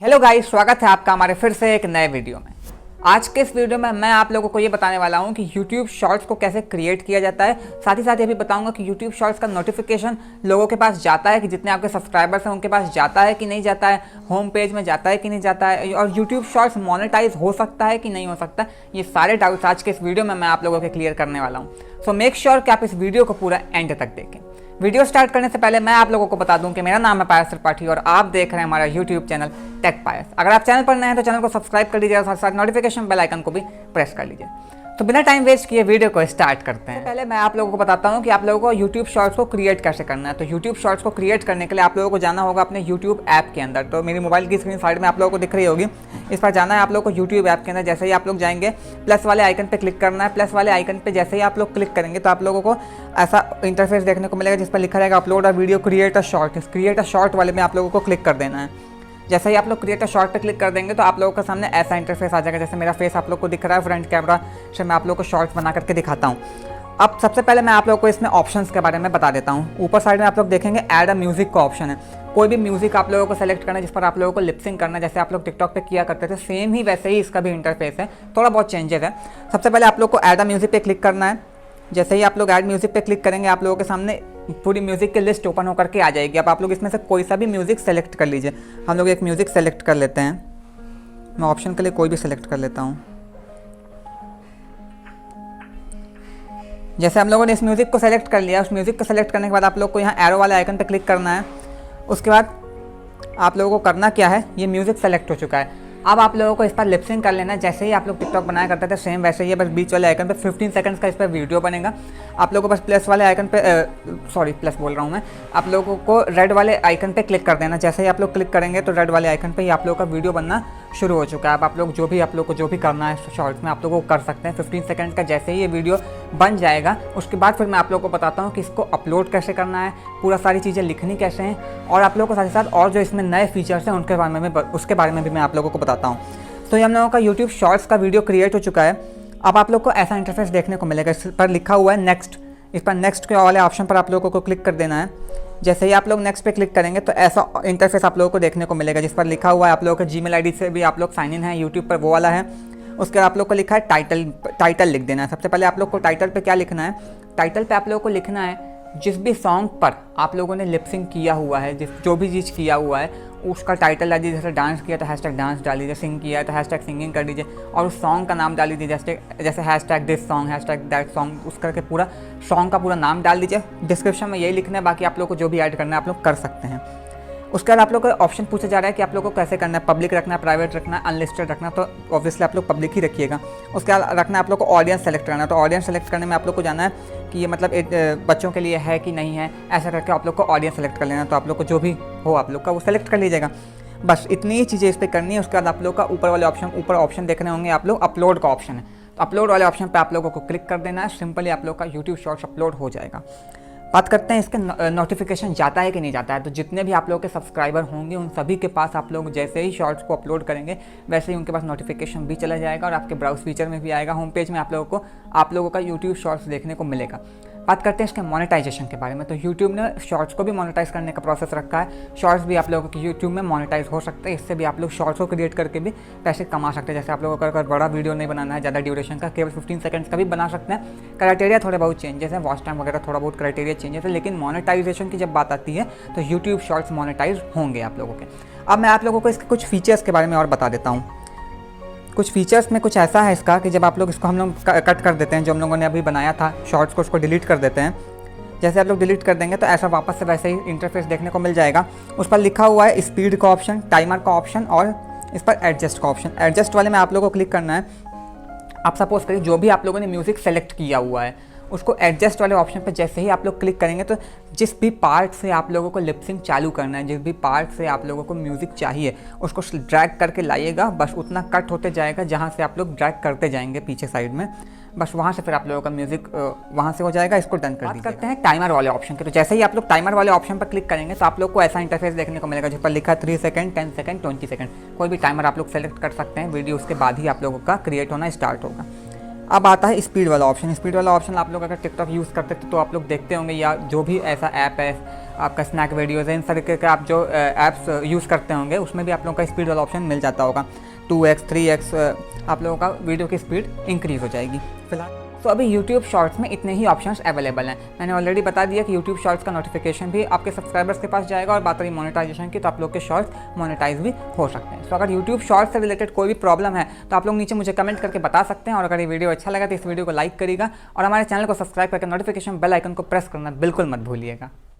Hello guys, स्वागत है आपका हमारे फिर से एक नए वीडियो में। आज के इस वीडियो में मैं आप लोगों को ये बताने वाला हूँ कि YouTube शॉर्ट्स को कैसे क्रिएट किया जाता है। साथ ही साथ ये भी बताऊंगा कि YouTube शॉर्ट्स का नोटिफिकेशन लोगों के पास जाता है कि जितने आपके सब्सक्राइबर्स हैं उनके पास जाता है कि नहीं जाता है, होम पेज में जाता है कि नहीं जाता है, और YouTube शॉर्ट्स मोनेटाइज हो सकता है कि नहीं हो सकता। ये सारे डाउट्स आज के इस वीडियो में मैं आप लोगों के क्लियर करने वाला हूँ। सो मेक श्योर कि आप इस वीडियो को पूरा एंड तक देखें। वीडियो स्टार्ट करने से पहले मैं आप लोगों को बता दूं कि मेरा नाम है पायस त्रिपाठी और आप देख रहे हैं हमारा YouTube चैनल टेक पायस। अगर आप चैनल पर नए हैं तो चैनल को सब्सक्राइब कर लीजिए और साथ साथ नोटिफिकेशन बेल आइकन को भी प्रेस कर लीजिए। तो बिना टाइम वेस्ट किए वीडियो को स्टार्ट करते हैं। पहले मैं आप लोगों को बताता हूं कि आप लोगों को YouTube शॉर्ट्स को क्रिएट कैसे करना है। तो YouTube शॉर्ट्स को क्रिएट करने के लिए आप लोगों को जाना होगा अपने YouTube ऐप के अंदर। तो मेरी मोबाइल की स्क्रीन साइड में आप लोगों को दिख रही होगी, इस पर जाना है आप लोगों को YouTube ऐप के अंदर। जैसे ही आप लोग जाएंगे प्लस वाले आइकन पे क्लिक करना है। प्लस वाले आइकन पे जैसे ही आप लोग क्लिक करेंगे तो आप लोगों को ऐसा इंटरफेस देखने को मिलेगा जिस पर लिखा रहेगा upload a video create a short. इस क्रिएट अ शॉर्ट वाले में आप लोगों को क्लिक कर देना है। जैसे ही आप लोग क्रिएट अ शॉर्ट पे क्लिक कर देंगे तो आप लोगों के सामने ऐसा इंटरफेस आ जाएगा। जैसे मेरा फेस आप लोग को दिख रहा है फ्रंट कैमरा से, मैं आप लोगों को शॉर्ट्स बना करके दिखाता हूँ। अब सबसे पहले मैं आप लोगों को इसमें ऑप्शंस के बारे में बता देता हूँ। ऊपर साइड में आप लोग देखेंगे ऐड अ म्यूजिक का ऑप्शन है। कोई भी म्यूजिक आप लोगों को सेलेक्ट करना है जिस पर आप लोगों को लिपसिंग करना है। जैसे आप लोग टिकटॉक पे किया करते थे सेम ही वैसे ही इसका भी इंटरफेस है, थोड़ा बहुत चेंजेस है। सबसे पहले आप लोग को ऐड अ म्यूजिक पे क्लिक करना है। जैसे ही आप लोग ऐड म्यूजिक पे क्लिक करेंगे आप लोगों के सामने पूरी म्यूजिक की लिस्ट ओपन होकर के आ जाएगी। अब आप लोग इसमें से कोई सा भी म्यूजिक सेलेक्ट कर लीजिए। हम लोग एक म्यूजिक सेलेक्ट कर लेते हैं। मैं ऑप्शन के लिए कोई भी सेलेक्ट कर लेता हूँ। जैसे हम लोगों ने इस म्यूजिक को सेलेक्ट कर लिया, उस म्यूजिक को सेलेक्ट करने के बाद आप लोग को यहाँ एरो वाले आइकन पे क्लिक करना है। उसके बाद आप लोगों को करना क्या है, ये म्यूजिक सेलेक्ट हो चुका है। अब आप लोगों को इस पर लिपसिंग कर लेना है। जैसे ही आप लोग टिकटॉक बनाया करते थे सेम वैसे ही, बस बीच वाले आइकन पे 15 सेकंड्स का इस पर वीडियो बनेगा। आप लोगों को बस प्लस वाले आइकन पे प्लस बोल रहा हूँ मैं, आप लोगों को रेड वाले आइकन पे क्लिक कर देना। जैसे ही आप लोग क्लिक करेंगे तो रेड वाले आइकन पे ही आप लोगों का वीडियो बनना शुरू हो चुका है। अब आप लोग जो भी करना है शॉर्ट्स में आप लोगों को कर सकते हैं। 15 सेकंड का जैसे ही ये वीडियो बन जाएगा उसके बाद फिर मैं आप लोगों को बताता हूँ कि इसको अपलोड कैसे करना है, पूरा सारी चीज़ें लिखनी कैसे हैं, और आप लोगों को साथ ही साथ और जो इसमें नए फीचर्स हैं उसके बारे में भी मैं आप लोगों को बताता हूँ। तो ये हम लोगों का YouTube शॉर्ट्स का वीडियो क्रिएट हो चुका है। अब आप लोग को ऐसा इंटरफेस देखने को मिलेगा। इस पर लिखा हुआ है नेक्स्ट। इस पर नेक्स्ट के वाले ऑप्शन पर आप लोगों को क्लिक कर देना है। जैसे ही आप लोग नेक्स्ट पे क्लिक करेंगे तो ऐसा इंटरफेस आप लोगों को देखने को मिलेगा जिस पर लिखा हुआ है आप लोगों के Gmail ID से भी आप लोग साइन इन है YouTube पर, वो वाला है। उसके बाद आप लोग को लिखा है टाइटल लिख देना है। सबसे पहले आप लोग को टाइटल पे क्या लिखना है, टाइटल पे आप लोगों को लिखना है जिस भी सॉन्ग पर आप लोगों ने लिपसिंग किया हुआ है, जो भी चीज़ किया हुआ है उसका टाइटल डाल दीजिए। जैसे डांस किया तो हैशटैग डांस डाल दीजिए, सिंग किया है तो हैशटैग सिंगिंग कर दीजिए, और उस सॉन्ग का नाम डाल दीजिए। जैसे hashtag this song, hashtag that song, उस करके पूरा सॉन्ग का पूरा नाम डाल दीजिए। डिस्क्रिप्शन में यही लिखना है, बाकी आप लोग को जो भी ऐड करना है आप लोग कर सकते हैं। उसके बाद आप लोग को ऑप्शन पूछा जा रहा है कि आप लोग को कैसे करना है, पब्लिक रखना है, प्राइवेट रखना है, अनलिस्टेड रखना है। तो ऑब्वियसली आप लोग पब्लिक ही रखिएगा। उसके बाद रखना है आप लोग को ऑडियंस सेलेक्ट करना है। तो ऑडियंस सेलेक्ट करने में आप लोग को जाना है कि ये मतलब बच्चों के लिए है कि नहीं है, ऐसा करके आप लोग को ऑडियंस सेलेक्ट कर लेना है। तो आप लोग को जो भी हो आप लोग का वो सेलेक्ट कर लीजिएगा। बस इतनी ही चीज़ें इस पर करनी है। उसके बाद आप लोग का ऊपर ऑप्शन देखने होंगे आप लोग, अपलोड का ऑप्शन है। तो अपलोड वाले ऑप्शन पे आप लोगों को क्लिक कर देना है। सिंपली आप लोग का YouTube शॉर्ट्स अपलोड हो जाएगा। बात करते हैं इसके नोटिफिकेशन जाता है कि नहीं जाता है। तो जितने भी आप लोगों के सब्सक्राइबर होंगे उन सभी के पास आप लोग जैसे ही शॉर्ट्स को अपलोड करेंगे वैसे ही उनके पास नोटिफिकेशन भी चला जाएगा और आपके ब्राउज फीचर में भी आएगा। होम पेज में आप लोगों का YouTube शॉर्ट्स देखने को मिलेगा। बात करते हैं इसके मोनेटाइजेशन के बारे में। तो YouTube ने शॉर्ट्स को भी मोनेटाइज करने का प्रोसेस रखा है। शॉर्ट्स भी आप लोगों के YouTube में मोनेटाइज हो सकते हैं। इससे भी आप लोग शॉर्ट्स को क्रिएट करके भी पैसे कमा सकते हैं। जैसे आप लोगों को अगर बड़ा वीडियो नहीं बनाना है, ज़्यादा ड्यूरेशन का, केवल 15 सेकंड्स का भी बना सकते हैं। क्राइटेरिया थोड़े बहुत चेंजेस हैं, वॉच टाइम वगैरह थोड़ा बहुत क्राइटेरिया चेंजेस है, लेकिन मोनेटाइजेशन की जब बात आती है तो YouTube शॉर्ट्स मोनेटाइज होंगे आप लोगों के। अब मैं आप लोगों को इसके कुछ फीचर्स के बारे में और बता देता हूँ। कुछ फीचर्स में कुछ ऐसा है इसका कि जब आप लोग इसको हम लोग कट कर देते हैं, जो हम लोगों ने अभी बनाया था शॉर्ट्स को, उसको डिलीट कर देते हैं। जैसे आप लोग डिलीट कर देंगे तो ऐसा वापस से वैसे ही इंटरफेस देखने को मिल जाएगा। उस पर लिखा हुआ है स्पीड का ऑप्शन, टाइमर का ऑप्शन और इस पर एडजस्ट का ऑप्शन। एडजस्ट वाले में आप लोगों को क्लिक करना है। आप सपोज करिए जो भी आप लोगों ने म्यूज़िक सेलेक्ट किया हुआ है उसको एडजस्ट वाले ऑप्शन पर जैसे ही आप लोग क्लिक करेंगे तो जिस भी पार्ट से आप लोगों को लिपसिंग चालू करना है, जिस भी पार्ट से आप लोगों को म्यूज़िक चाहिए उसको ड्रैग करके लाइएगा। बस उतना कट होते जाएगा जहाँ से आप लोग ड्रैग करते जाएंगे पीछे साइड में, बस वहाँ से फिर आप लोगों का म्यूज़िक वहाँ से हो जाएगा। इसको डन कर दीजिए। बात करते हैं टाइमर वाले ऑप्शन के। तो जैसे ही आप लोग टाइमर वाले ऑप्शन पर क्लिक करेंगे तो आप लोग को ऐसा इंटरफेस देखने को मिलेगा जिस पर लिखा है 3 सेकंड, 10 सेकंड, 20 सेकंड। कोई भी टाइमर आप लोग सेलेक्ट कर सकते हैं। वीडियो उसके बाद ही आप लोगों का क्रिएट होना स्टार्ट होगा। अब आता है स्पीड वाला ऑप्शन। स्पीड वाला ऑप्शन आप लोग अगर टिकटॉक यूज़ करते थे तो आप लोग देखते होंगे, या जो भी ऐसा ऐप है आपका स्नैक वीडियोज़ है, इन तरीके के आप जो ऐप्स यूज़ करते होंगे उसमें भी आप लोगों का स्पीड वाला ऑप्शन मिल जाता होगा। 2x 3x आप लोगों का वीडियो की स्पीड इंक्रीज़ हो जाएगी फिलहाल। तो अभी YouTube शॉर्ट्स में इतने ही ऑप्शंस अवेलेबल हैं। मैंने ऑलरेडी बता दिया कि YouTube शॉर्ट्स का नोटिफिकेशन भी आपके सब्सक्राइबर्स के पास जाएगा, और बात रही मोनेटाइजेशन की तो आप लोग के शॉर्ट्स मोनेटाइज भी हो सकते हैं। तो अगर YouTube शॉर्ट्स से रिलेटेड कोई भी प्रॉब्लम है तो आप लोग नीचे मुझे कमेंट करके बता सकते हैं, और अगर ये वीडियो अच्छा लगा तो इस वीडियो को लाइक करिएगा, और हमारे चैनल को सब्सक्राइब करके नोटिफिकेशन बेल आइकन को प्रेस करना बिल्कुल मत भूलिएगा।